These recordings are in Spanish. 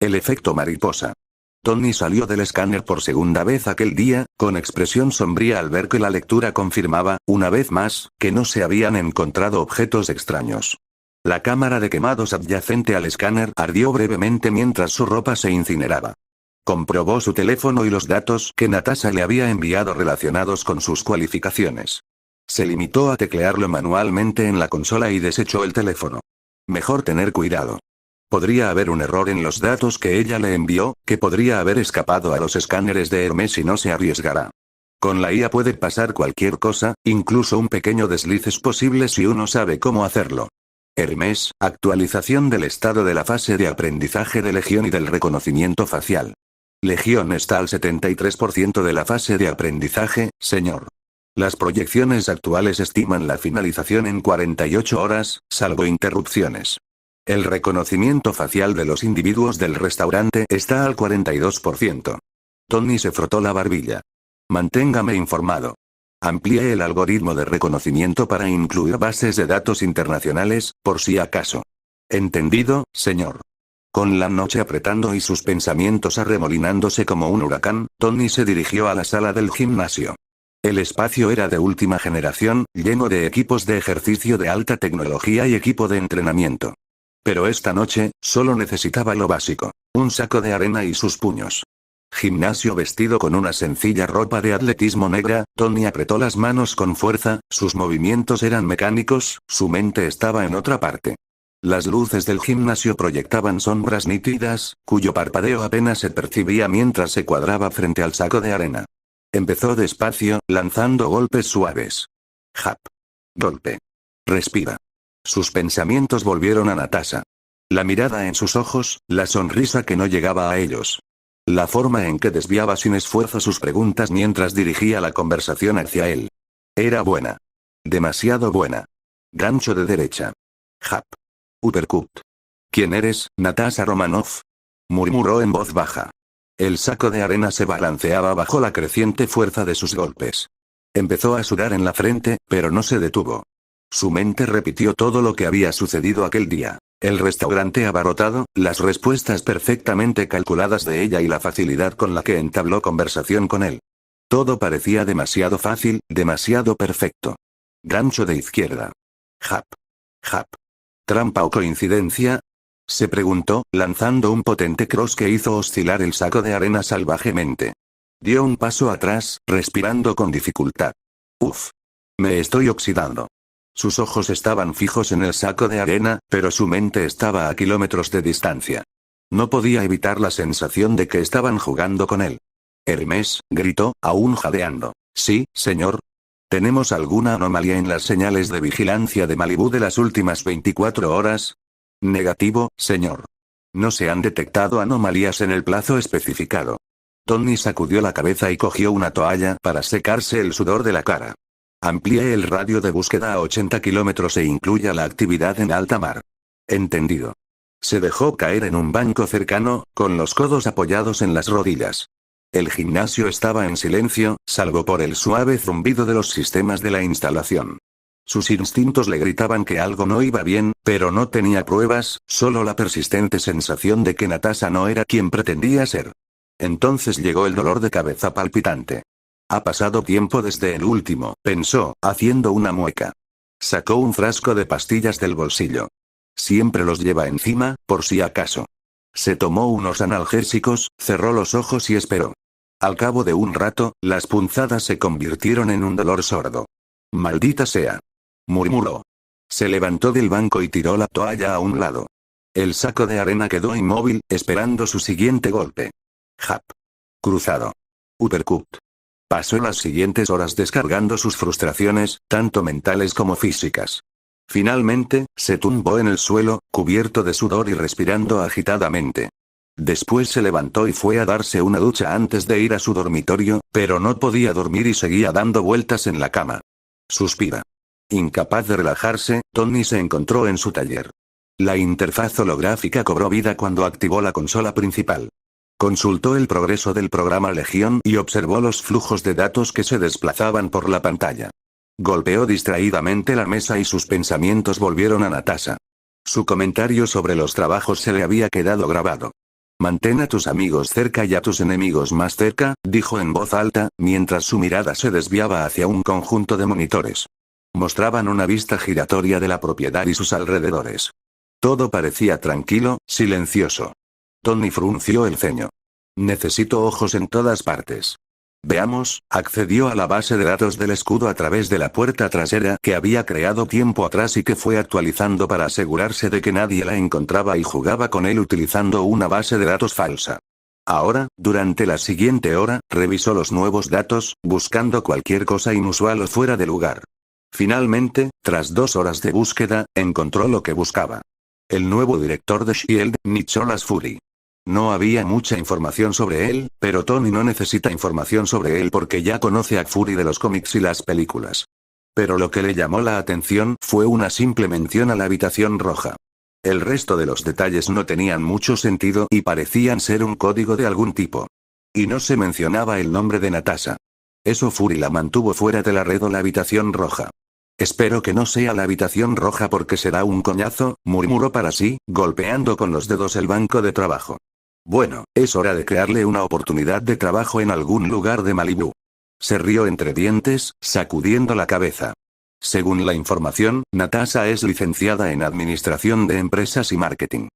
El efecto mariposa. Tony salió del escáner por segunda vez aquel día, con expresión sombría al ver que la lectura confirmaba, una vez más, que no se habían encontrado objetos extraños. La cámara de quemados adyacente al escáner ardió brevemente mientras su ropa se incineraba. Comprobó su teléfono y los datos que Natasha le había enviado relacionados con sus cualificaciones. Se limitó a teclearlo manualmente en la consola y desechó el teléfono. Mejor tener cuidado. Podría haber un error en los datos que ella le envió, que podría haber escapado a los escáneres de Hermes si no se arriesgará. Con la IA puede pasar cualquier cosa, incluso un pequeño desliz es posible si uno sabe cómo hacerlo. Hermes, actualización del estado de la fase de aprendizaje de Legión y del reconocimiento facial. Legión está al 73% de la fase de aprendizaje, señor. Las proyecciones actuales estiman la finalización en 48 horas, salvo interrupciones. El reconocimiento facial de los individuos del restaurante está al 42%. Tony se frotó la barbilla. Manténgame informado. Amplíe el algoritmo de reconocimiento para incluir bases de datos internacionales, por si acaso. Entendido, señor. Con la noche apretando y sus pensamientos arremolinándose como un huracán, Tony se dirigió a la sala del gimnasio. El espacio era de última generación, lleno de equipos de ejercicio de alta tecnología y equipo de entrenamiento. Pero esta noche, solo necesitaba lo básico: un saco de arena y sus puños. Gimnasio vestido con una sencilla ropa de atletismo negra, Tony apretó las manos con fuerza, sus movimientos eran mecánicos, su mente estaba en otra parte. Las luces del gimnasio proyectaban sombras nítidas, cuyo parpadeo apenas se percibía mientras se cuadraba frente al saco de arena. Empezó despacio, lanzando golpes suaves. Jap. Golpe. Respira. Sus pensamientos volvieron a Natasha. La mirada en sus ojos, la sonrisa que no llegaba a ellos. La forma en que desviaba sin esfuerzo sus preguntas mientras dirigía la conversación hacia él. Era buena. Demasiado buena. Gancho de derecha. Jap. Uppercut. ¿Quién eres, Natasha Romanoff? Murmuró en voz baja. El saco de arena se balanceaba bajo la creciente fuerza de sus golpes. Empezó a sudar en la frente, pero no se detuvo. Su mente repitió todo lo que había sucedido aquel día. El restaurante abarrotado, las respuestas perfectamente calculadas de ella y la facilidad con la que entabló conversación con él. Todo parecía demasiado fácil, demasiado perfecto. Gancho de izquierda. Jap. Jap. ¿Trampa o coincidencia? Se preguntó, lanzando un potente cross que hizo oscilar el saco de arena salvajemente. Dio un paso atrás, respirando con dificultad. Uf. Me estoy oxidando. Sus ojos estaban fijos en el saco de arena, pero su mente estaba a kilómetros de distancia. No podía evitar la sensación de que estaban jugando con él. Hermes, gritó, aún jadeando. Sí, señor. ¿Tenemos alguna anomalía en las señales de vigilancia de Malibú de las últimas 24 horas? Negativo, señor. No se han detectado anomalías en el plazo especificado. Tony sacudió la cabeza y cogió una toalla para secarse el sudor de la cara. Amplíe el radio de búsqueda a 80 kilómetros e incluya la actividad en alta mar. Entendido. Se dejó caer en un banco cercano, con los codos apoyados en las rodillas. El gimnasio estaba en silencio, salvo por el suave zumbido de los sistemas de la instalación. Sus instintos le gritaban que algo no iba bien, pero no tenía pruebas, solo la persistente sensación de que Natasha no era quien pretendía ser. Entonces llegó el dolor de cabeza palpitante. Ha pasado tiempo desde el último, pensó, haciendo una mueca. Sacó un frasco de pastillas del bolsillo. Siempre los lleva encima, por si acaso. Se tomó unos analgésicos, cerró los ojos y esperó. Al cabo de un rato, las punzadas se convirtieron en un dolor sordo. Maldita sea. Murmuró. Se levantó del banco y tiró la toalla a un lado. El saco de arena quedó inmóvil, esperando su siguiente golpe. Jap. Cruzado. Uppercut. Pasó las siguientes horas descargando sus frustraciones, tanto mentales como físicas. Finalmente, se tumbó en el suelo, cubierto de sudor y respirando agitadamente. Después se levantó y fue a darse una ducha antes de ir a su dormitorio, pero no podía dormir y seguía dando vueltas en la cama. Suspira. Incapaz de relajarse, Tony se encontró en su taller. La interfaz holográfica cobró vida cuando activó la consola principal. Consultó el progreso del programa Legión y observó los flujos de datos que se desplazaban por la pantalla. Golpeó distraídamente la mesa y sus pensamientos volvieron a Natasha. Su comentario sobre los trabajos se le había quedado grabado. Mantén a tus amigos cerca y a tus enemigos más cerca, dijo en voz alta, mientras su mirada se desviaba hacia un conjunto de monitores. Mostraban una vista giratoria de la propiedad y sus alrededores. Todo parecía tranquilo, silencioso. Tony frunció el ceño. Necesito ojos en todas partes. Veamos, accedió a la base de datos del escudo a través de la puerta trasera que había creado tiempo atrás y que fue actualizando para asegurarse de que nadie la encontraba y jugaba con él utilizando una base de datos falsa. Ahora, durante la siguiente hora, revisó los nuevos datos, buscando cualquier cosa inusual o fuera de lugar. Finalmente, tras 2 horas de búsqueda, encontró lo que buscaba. El nuevo director de S.H.I.E.L.D., Nicholas Fury. No había mucha información sobre él, pero Tony no necesita información sobre él porque ya conoce a Fury de los cómics y las películas. Pero lo que le llamó la atención fue una simple mención a la habitación roja. El resto de los detalles no tenían mucho sentido y parecían ser un código de algún tipo. Y no se mencionaba el nombre de Natasha. Eso Fury la mantuvo fuera de la red o la habitación roja. Espero que no sea la habitación roja porque será un coñazo, murmuró para sí, golpeando con los dedos el banco de trabajo. Bueno, es hora de crearle una oportunidad de trabajo en algún lugar de Malibú. Se rió entre dientes, sacudiendo la cabeza. Según la información, Natasha es licenciada en Administración de Empresas y Marketing.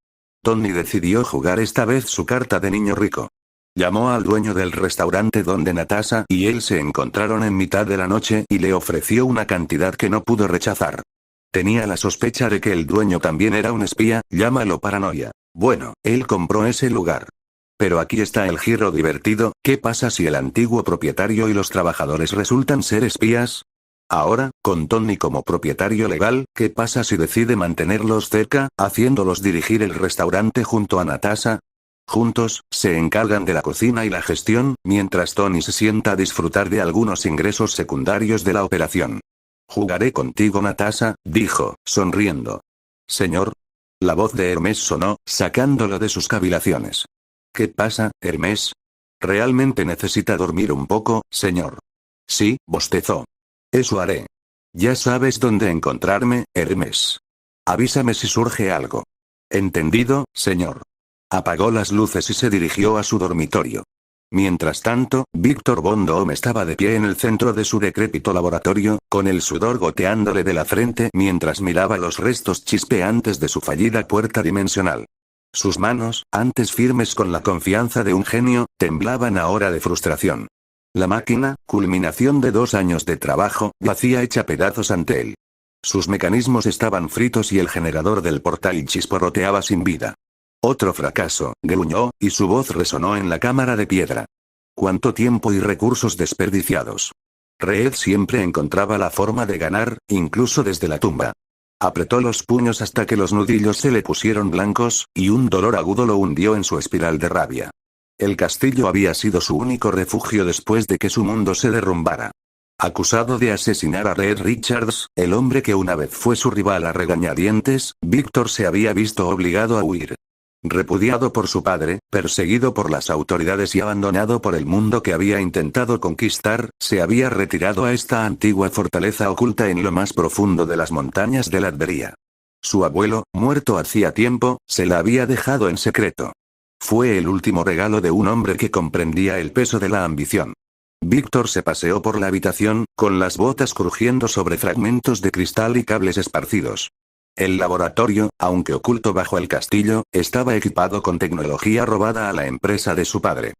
Tony decidió jugar esta vez su carta de niño rico. Llamó al dueño del restaurante donde Natasha y él se encontraron en mitad de la noche y le ofreció una cantidad que no pudo rechazar. Tenía la sospecha de que el dueño también era un espía, llámalo paranoia. Bueno, él compró ese lugar. Pero aquí está el giro divertido, ¿qué pasa si el antiguo propietario y los trabajadores resultan ser espías? Ahora, con Tony como propietario legal, ¿qué pasa si decide mantenerlos cerca, haciéndolos dirigir el restaurante junto a Natasha? Juntos, se encargan de la cocina y la gestión, mientras Tony se sienta a disfrutar de algunos ingresos secundarios de la operación. Jugaré contigo, Natasha, dijo, sonriendo. Señor. La voz de Hermes sonó, sacándolo de sus cavilaciones. ¿Qué pasa, Hermes? Realmente necesita dormir un poco, señor. Sí, bostezó. Eso haré. Ya sabes dónde encontrarme, Hermes. Avísame si surge algo. Entendido, señor. Apagó las luces y se dirigió a su dormitorio. Mientras tanto, Víctor Von Doom estaba de pie en el centro de su decrépito laboratorio, con el sudor goteándole de la frente mientras miraba los restos chispeantes de su fallida puerta dimensional. Sus manos, antes firmes con la confianza de un genio, temblaban ahora de frustración. La máquina, culminación de 2 años de trabajo, yacía hecha pedazos ante él. Sus mecanismos estaban fritos y el generador del portal chisporroteaba sin vida. Otro fracaso, gruñó, y su voz resonó en la cámara de piedra. Cuánto tiempo y recursos desperdiciados. Reed siempre encontraba la forma de ganar, incluso desde la tumba. Apretó los puños hasta que los nudillos se le pusieron blancos, y un dolor agudo lo hundió en su espiral de rabia. El castillo había sido su único refugio después de que su mundo se derrumbara. Acusado de asesinar a Reed Richards, el hombre que una vez fue su rival a regañadientes, Víctor se había visto obligado a huir. Repudiado por su padre, perseguido por las autoridades y abandonado por el mundo que había intentado conquistar, se había retirado a esta antigua fortaleza oculta en lo más profundo de las montañas de Latveria. Su abuelo, muerto hacía tiempo, se la había dejado en secreto. Fue el último regalo de un hombre que comprendía el peso de la ambición. Víctor se paseó por la habitación, con las botas crujiendo sobre fragmentos de cristal y cables esparcidos. El laboratorio, aunque oculto bajo el castillo, estaba equipado con tecnología robada a la empresa de su padre.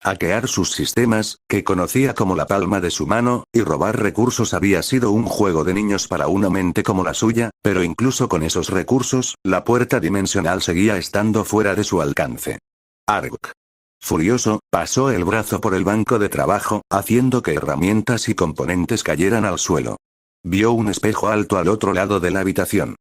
Hackear sus sistemas, que conocía como la palma de su mano, y robar recursos había sido un juego de niños para una mente como la suya, pero incluso con esos recursos, la puerta dimensional seguía estando fuera de su alcance. Arg. Furioso, pasó el brazo por el banco de trabajo, haciendo que herramientas y componentes cayeran al suelo. Vio un espejo alto al otro lado de la habitación.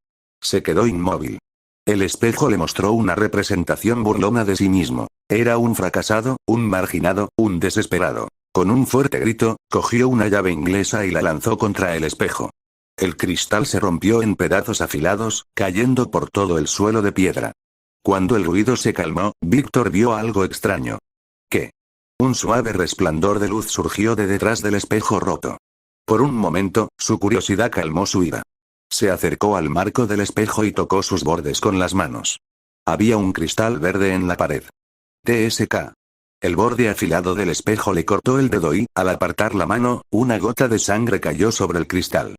Se quedó inmóvil. El espejo le mostró una representación burlona de sí mismo. Era un fracasado, un marginado, un desesperado. Con un fuerte grito, cogió una llave inglesa y la lanzó contra el espejo. El cristal se rompió en pedazos afilados, cayendo por todo el suelo de piedra. Cuando el ruido se calmó, Víctor vio algo extraño. ¿Qué? Un suave resplandor de luz surgió de detrás del espejo roto. Por un momento, su curiosidad calmó su ira. Se acercó al marco del espejo y tocó sus bordes con las manos. Había un cristal verde en la pared. TSK. El borde afilado del espejo le cortó el dedo y, al apartar la mano, una gota de sangre cayó sobre el cristal.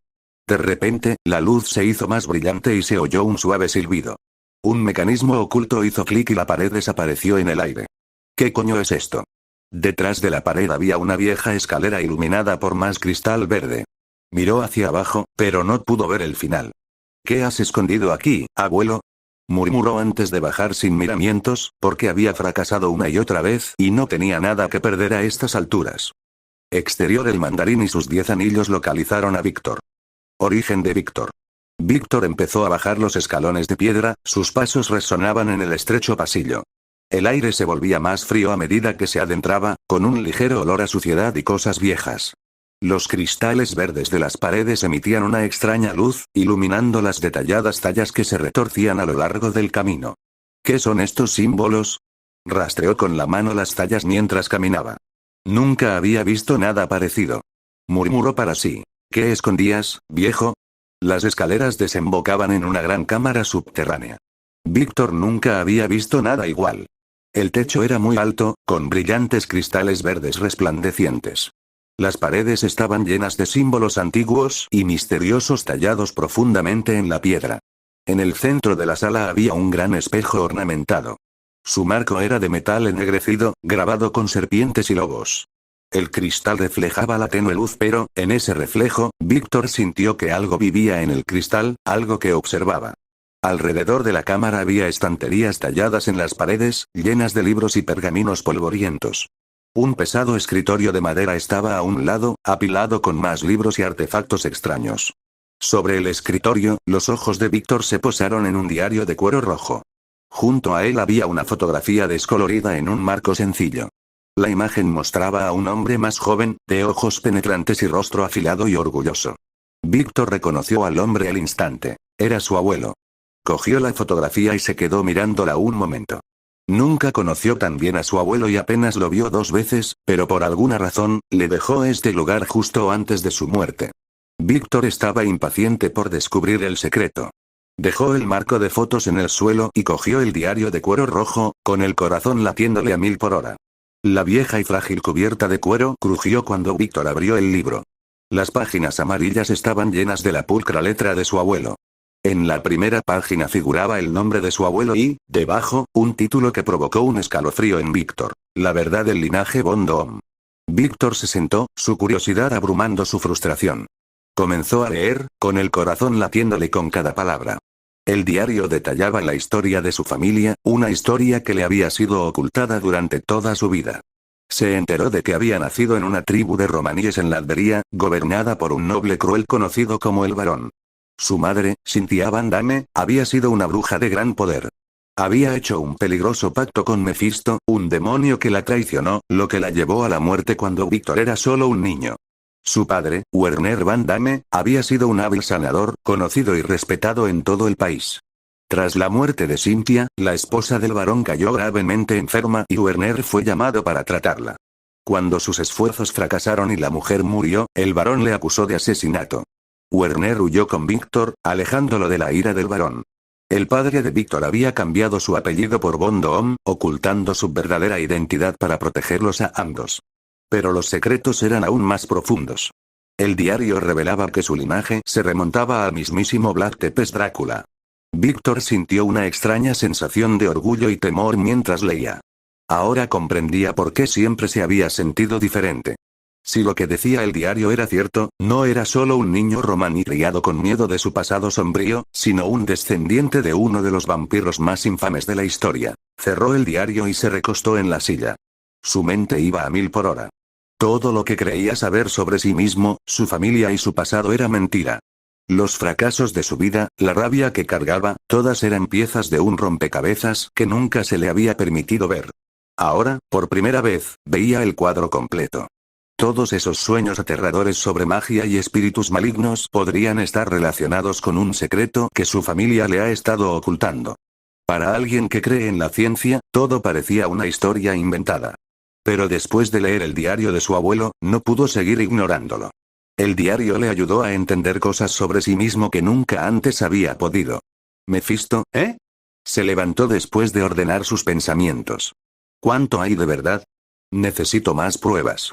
De repente, la luz se hizo más brillante y se oyó un suave silbido. Un mecanismo oculto hizo clic y la pared desapareció en el aire. ¿Qué coño es esto? Detrás de la pared había una vieja escalera iluminada por más cristal verde. Miró hacia abajo, pero no pudo ver el final. ¿Qué has escondido aquí, abuelo? Murmuró antes de bajar sin miramientos, porque había fracasado una y otra vez y no tenía nada que perder a estas alturas. Exterior. El mandarín y sus 10 anillos localizaron a Víctor. Origen de Víctor. Víctor empezó a bajar los escalones de piedra, sus pasos resonaban en el estrecho pasillo. El aire se volvía más frío a medida que se adentraba, con un ligero olor a suciedad y cosas viejas. Los cristales verdes de las paredes emitían una extraña luz, iluminando las detalladas tallas que se retorcían a lo largo del camino. ¿Qué son estos símbolos? Rastreó con la mano las tallas mientras caminaba. Nunca había visto nada parecido. Murmuró para sí. ¿Qué escondías, viejo? Las escaleras desembocaban en una gran cámara subterránea. Víctor nunca había visto nada igual. El techo era muy alto, con brillantes cristales verdes resplandecientes. Las paredes estaban llenas de símbolos antiguos y misteriosos tallados profundamente en la piedra. En el centro de la sala había un gran espejo ornamentado. Su marco era de metal ennegrecido, grabado con serpientes y lobos. El cristal reflejaba la tenue luz, pero, en ese reflejo, Víctor sintió que algo vivía en el cristal, algo que observaba. Alrededor de la cámara había estanterías talladas en las paredes, llenas de libros y pergaminos polvorientos. Un pesado escritorio de madera estaba a un lado, apilado con más libros y artefactos extraños. Sobre el escritorio, los ojos de Víctor se posaron en un diario de cuero rojo. Junto a él había una fotografía descolorida en un marco sencillo. La imagen mostraba a un hombre más joven, de ojos penetrantes y rostro afilado y orgulloso. Víctor reconoció al hombre al instante. Era su abuelo. Cogió la fotografía y se quedó mirándola un momento. Nunca conoció tan bien a su abuelo y apenas lo vio 2 veces, pero por alguna razón, le dejó este lugar justo antes de su muerte. Víctor estaba impaciente por descubrir el secreto. Dejó el marco de fotos en el suelo y cogió el diario de cuero rojo, con el corazón latiéndole a 1000 por hora. La vieja y frágil cubierta de cuero crujió cuando Víctor abrió el libro. Las páginas amarillas estaban llenas de la pulcra letra de su abuelo. En la primera página figuraba el nombre de su abuelo y, debajo, un título que provocó un escalofrío en Víctor. La verdad del linaje Von Doom. Víctor se sentó, su curiosidad abrumando su frustración. Comenzó a leer, con el corazón latiéndole con cada palabra. El diario detallaba la historia de su familia, una historia que le había sido ocultada durante toda su vida. Se enteró de que había nacido en una tribu de romaníes en la Albería, gobernada por un noble cruel conocido como el Barón. Su madre, Cynthia Van Damme, había sido una bruja de gran poder. Había hecho un peligroso pacto con Mefisto, un demonio que la traicionó, lo que la llevó a la muerte cuando Víctor era solo un niño. Su padre, Werner Van Damme, había sido un hábil sanador, conocido y respetado en todo el país. Tras la muerte de Cynthia, la esposa del barón cayó gravemente enferma y Werner fue llamado para tratarla. Cuando sus esfuerzos fracasaron y la mujer murió, el barón le acusó de asesinato. Werner huyó con Víctor, alejándolo de la ira del barón. El padre de Víctor había cambiado su apellido por Von Doom, ocultando su verdadera identidad para protegerlos a ambos. Pero los secretos eran aún más profundos. El diario revelaba que su linaje se remontaba al mismísimo Vlad Tepes Drácula. Víctor sintió una extraña sensación de orgullo y temor mientras leía. Ahora comprendía por qué siempre se había sentido diferente. Si lo que decía el diario era cierto, no era solo un niño romaní criado con miedo de su pasado sombrío, sino un descendiente de uno de los vampiros más infames de la historia. Cerró el diario y se recostó en la silla. Su mente iba a 1000 por hora. Todo lo que creía saber sobre sí mismo, su familia y su pasado era mentira. Los fracasos de su vida, la rabia que cargaba, todas eran piezas de un rompecabezas que nunca se le había permitido ver. Ahora, por primera vez, veía el cuadro completo. Todos esos sueños aterradores sobre magia y espíritus malignos podrían estar relacionados con un secreto que su familia le ha estado ocultando. Para alguien que cree en la ciencia, todo parecía una historia inventada. Pero después de leer el diario de su abuelo, no pudo seguir ignorándolo. El diario le ayudó a entender cosas sobre sí mismo que nunca antes había podido. Mefisto, ¿eh? Se levantó después de ordenar sus pensamientos. ¿Cuánto hay de verdad? Necesito más pruebas.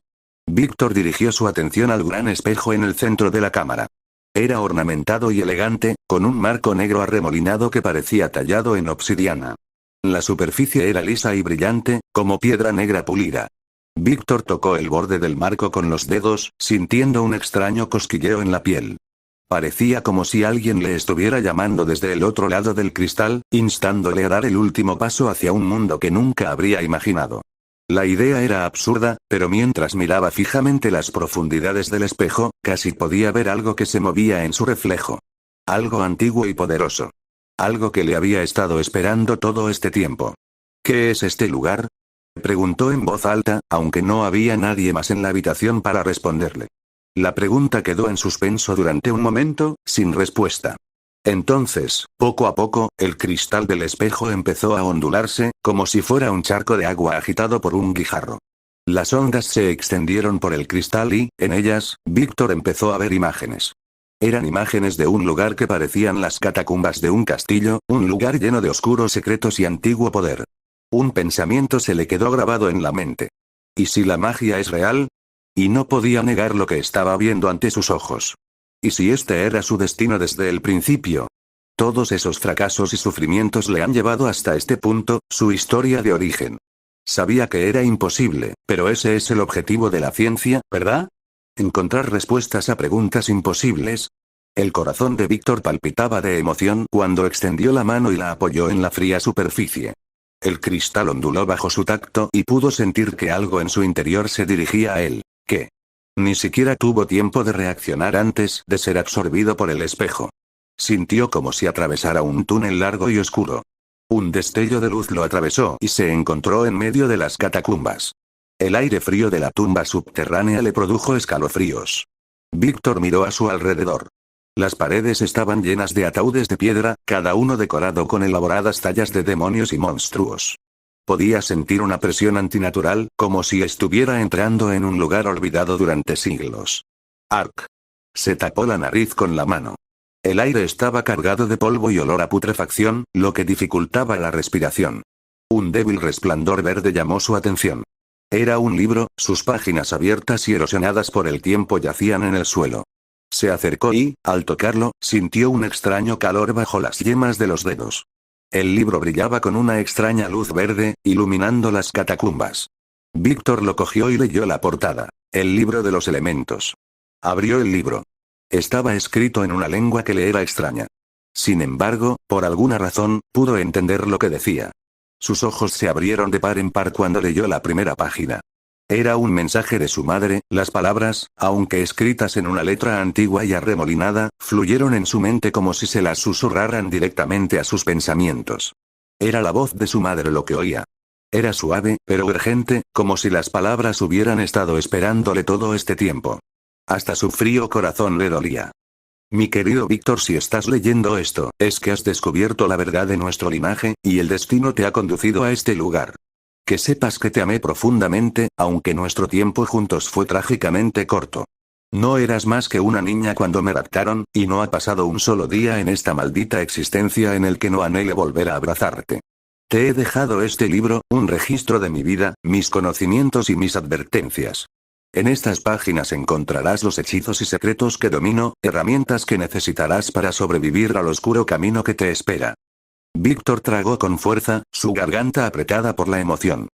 Víctor dirigió su atención al gran espejo en el centro de la cámara. Era ornamentado y elegante, con un marco negro arremolinado que parecía tallado en obsidiana. La superficie era lisa y brillante, como piedra negra pulida. Víctor tocó el borde del marco con los dedos, sintiendo un extraño cosquilleo en la piel. Parecía como si alguien le estuviera llamando desde el otro lado del cristal, instándole a dar el último paso hacia un mundo que nunca habría imaginado. La idea era absurda, pero mientras miraba fijamente las profundidades del espejo, casi podía ver algo que se movía en su reflejo. Algo antiguo y poderoso. Algo que le había estado esperando todo este tiempo. ¿Qué es este lugar? Preguntó en voz alta, aunque no había nadie más en la habitación para responderle. La pregunta quedó en suspenso durante un momento, sin respuesta. Entonces, poco a poco, el cristal del espejo empezó a ondularse, como si fuera un charco de agua agitado por un guijarro. Las ondas se extendieron por el cristal y, en ellas, Víctor empezó a ver imágenes. Eran imágenes de un lugar que parecían las catacumbas de un castillo, un lugar lleno de oscuros secretos y antiguo poder. Un pensamiento se le quedó grabado en la mente. ¿Y si la magia es real? Y no podía negar lo que estaba viendo ante sus ojos. ¿Y si este era su destino desde el principio? Todos esos fracasos y sufrimientos le han llevado hasta este punto, su historia de origen. Sabía que era imposible, pero ese es el objetivo de la ciencia, ¿verdad? Encontrar respuestas a preguntas imposibles. El corazón de Víctor palpitaba de emoción cuando extendió la mano y la apoyó en la fría superficie. El cristal onduló bajo su tacto y pudo sentir que algo en su interior se dirigía a él. ¿Qué? Ni siquiera tuvo tiempo de reaccionar antes de ser absorbido por el espejo. Sintió como si atravesara un túnel largo y oscuro. Un destello de luz lo atravesó y se encontró en medio de las catacumbas. El aire frío de la tumba subterránea le produjo escalofríos. Víctor miró a su alrededor. Las paredes estaban llenas de ataúdes de piedra, cada uno decorado con elaboradas tallas de demonios y monstruos. Podía sentir una presión antinatural, como si estuviera entrando en un lugar olvidado durante siglos. Ark. Se tapó la nariz con la mano. El aire estaba cargado de polvo y olor a putrefacción, lo que dificultaba la respiración. Un débil resplandor verde llamó su atención. Era un libro, sus páginas abiertas y erosionadas por el tiempo yacían en el suelo. Se acercó y, al tocarlo, sintió un extraño calor bajo las yemas de los dedos. El libro brillaba con una extraña luz verde, iluminando las catacumbas. Víctor lo cogió y leyó la portada. El libro de los elementos. Abrió el libro. Estaba escrito en una lengua que le era extraña. Sin embargo, por alguna razón, pudo entender lo que decía. Sus ojos se abrieron de par en par cuando leyó la primera página. Era un mensaje de su madre, las palabras, aunque escritas en una letra antigua y arremolinada, fluyeron en su mente como si se las susurraran directamente a sus pensamientos. Era la voz de su madre lo que oía. Era suave, pero urgente, como si las palabras hubieran estado esperándole todo este tiempo. Hasta su frío corazón le dolía. Mi querido Víctor, si estás leyendo esto, es que has descubierto la verdad de nuestro linaje, y el destino te ha conducido a este lugar. Que sepas que te amé profundamente, aunque nuestro tiempo juntos fue trágicamente corto. No eras más que una niña cuando me raptaron, y no ha pasado un solo día en esta maldita existencia en el que no anhele volver a abrazarte. Te he dejado este libro, un registro de mi vida, mis conocimientos y mis advertencias. En estas páginas encontrarás los hechizos y secretos que domino, herramientas que necesitarás para sobrevivir al oscuro camino que te espera. Víctor tragó con fuerza, su garganta apretada por la emoción.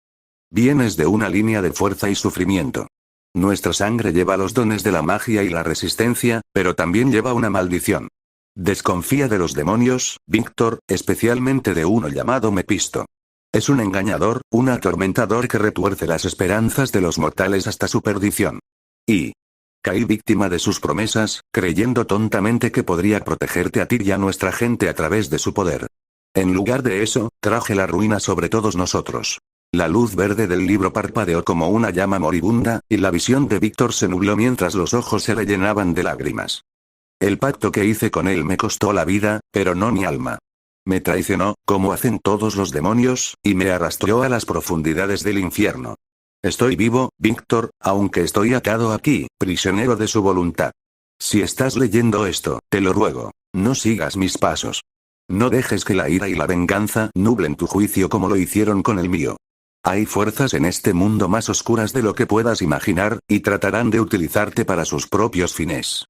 Vienes de una línea de fuerza y sufrimiento. Nuestra sangre lleva los dones de la magia y la resistencia, pero también lleva una maldición. Desconfía de los demonios, Víctor, especialmente de uno llamado Mepisto. Es un engañador, un atormentador que retuerce las esperanzas de los mortales hasta su perdición. Y caí víctima de sus promesas, creyendo tontamente que podría protegerte a ti y a nuestra gente a través de su poder. En lugar de eso, traje la ruina sobre todos nosotros. La luz verde del libro parpadeó como una llama moribunda, y la visión de Víctor se nubló mientras los ojos se le llenaban de lágrimas. El pacto que hice con él me costó la vida, pero no mi alma. Me traicionó, como hacen todos los demonios, y me arrastró a las profundidades del infierno. Estoy vivo, Víctor, aunque estoy atado aquí, prisionero de su voluntad. Si estás leyendo esto, te lo ruego, no sigas mis pasos. No dejes que la ira y la venganza nublen tu juicio como lo hicieron con el mío. Hay fuerzas en este mundo más oscuras de lo que puedas imaginar, y tratarán de utilizarte para sus propios fines.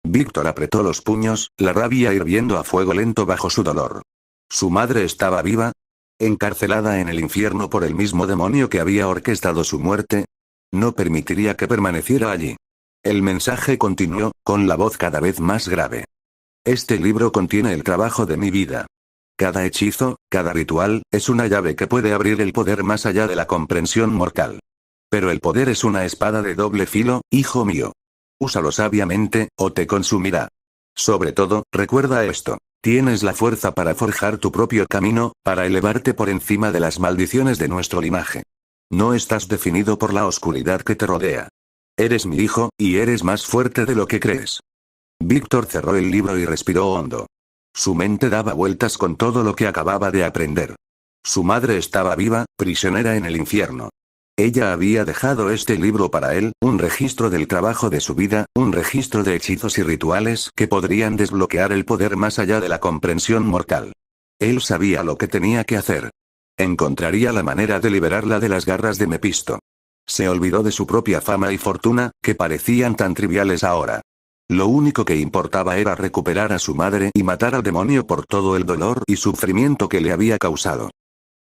Víctor apretó los puños, la rabia hirviendo a fuego lento bajo su dolor. ¿Su madre estaba viva? ¿Encarcelada en el infierno por el mismo demonio que había orquestado su muerte? No permitiría que permaneciera allí. El mensaje continuó, con la voz cada vez más grave. Este libro contiene el trabajo de mi vida. Cada hechizo, cada ritual, es una llave que puede abrir el poder más allá de la comprensión mortal. Pero el poder es una espada de doble filo, hijo mío. Úsalo sabiamente, o te consumirá. Sobre todo, recuerda esto. Tienes la fuerza para forjar tu propio camino, para elevarte por encima de las maldiciones de nuestro linaje. No estás definido por la oscuridad que te rodea. Eres mi hijo, y eres más fuerte de lo que crees. Víctor cerró el libro y respiró hondo. Su mente daba vueltas con todo lo que acababa de aprender. Su madre estaba viva, prisionera en el infierno. Ella había dejado este libro para él, un registro del trabajo de su vida, un registro de hechizos y rituales que podrían desbloquear el poder más allá de la comprensión mortal. Él sabía lo que tenía que hacer. Encontraría la manera de liberarla de las garras de Mefisto. Se olvidó de su propia fama y fortuna, que parecían tan triviales ahora. Lo único que importaba era recuperar a su madre y matar al demonio por todo el dolor y sufrimiento que le había causado.